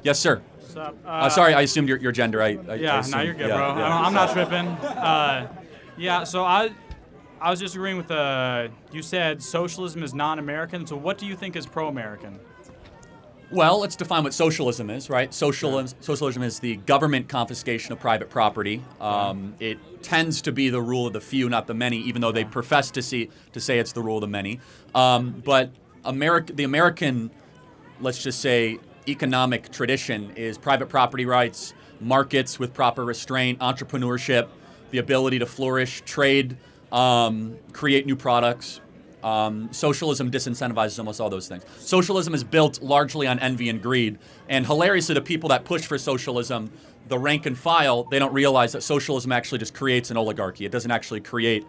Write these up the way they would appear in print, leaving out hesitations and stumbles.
Yes, sir. What's up? Sorry, I assumed your gender. I Yeah, assumed, now you're good, yeah, bro. yeah. I'm not tripping. Yeah, so I was just agreeing with you said socialism is non-American. So what do you think is pro-American? Well, let's define what socialism is, right? Socialism is the government confiscation of private property. It tends to be the rule of the few, not the many, even though they profess to say it's the rule of the many. But the American, let's just say, economic tradition is private property rights, markets with proper restraint, entrepreneurship, the ability to flourish, trade, create new products. Socialism disincentivizes almost all those things. Socialism is built largely on envy and greed. And hilariously, the people that push for socialism, the rank and file, they don't realize that socialism actually just creates an oligarchy. It doesn't actually create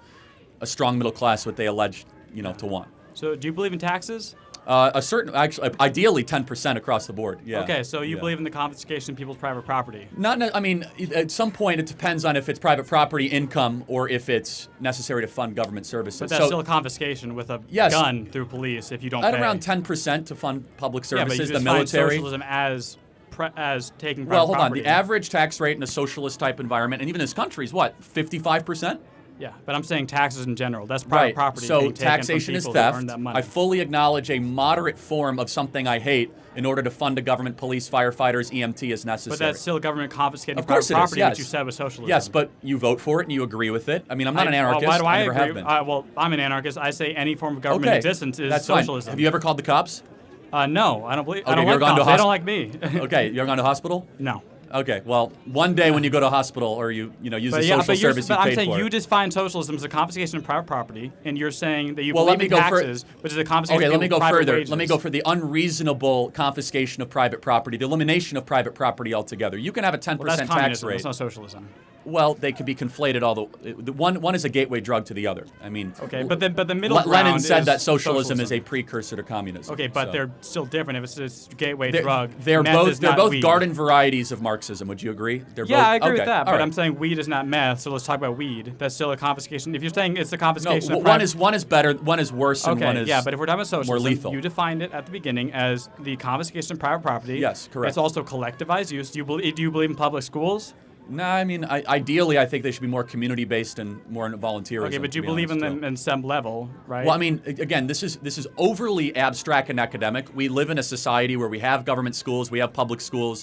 a strong middle class, what they allege, to want. So do you believe in taxes? Ideally 10% across the board. Yeah. Okay, so you believe in the confiscation of people's private property? At some point it depends on if it's private property income or if it's necessary to fund government services. But that's still a confiscation with a gun through police if you don't pay. At around 10% to fund public services, but you just the military. Find socialism as taking private Well, hold on. property. The average tax rate in a socialist type environment, and even this country, is what, 55%? Yeah, but I'm saying taxes in general. That's private property. So being taken taxation from is people who earn theft. that money. I fully acknowledge a moderate form of something I hate in order to fund a government, police, firefighters, EMT as necessary. But that's still government confiscating of course private it is, property, yes. which you said was socialism. Yes, but you vote for it and you agree with it. I mean, I'm not an anarchist. Why do I never agree? have been. Well, I'm an anarchist. I say any form of government existence is that's socialism. Fine. Have you ever called the cops? No, I don't believe. Okay, I don't you ever like gone to cops. They don't like me. Okay, you ever gone to hospital? No. Okay, well, one day when you go to hospital or you use the social service you but I'm paid saying for. you define socialism as a confiscation of private property, and you're saying that you Well, believe let in me go taxes, which is a confiscation Okay, of let me go private further. wages. Let me go for the unreasonable confiscation of private property, the elimination of private property altogether. You can have a 10% Well, that's tax communism. rate. That's not socialism. Well, they could be conflated. One is a gateway drug to the other. I mean, Okay, but the middle ground Lenin said is that socialism is a precursor to communism. Okay, but so. they're still different. If it's a gateway They're, drug, they're meth both is not weed. garden varieties of Marxism. Would you agree? They're Yeah, both, I agree okay, with that. all But right. I'm saying weed is not meth, so let's talk about weed. That's still a confiscation. If you're saying it's a confiscation No, of one private... is better, one is worse, and Okay, one is yeah, but if we're talking about socialism, more lethal. you defined it at the beginning as the confiscation of private property. Yes, correct. It's also collectivized use. Do you believe in public schools? No, I mean, ideally, I think they should be more community-based and more volunteerism. Okay, but to you be believe in honest, them in some level, right? Well, I mean, again, this is overly abstract and academic. We live in a society where we have government schools, we have public schools,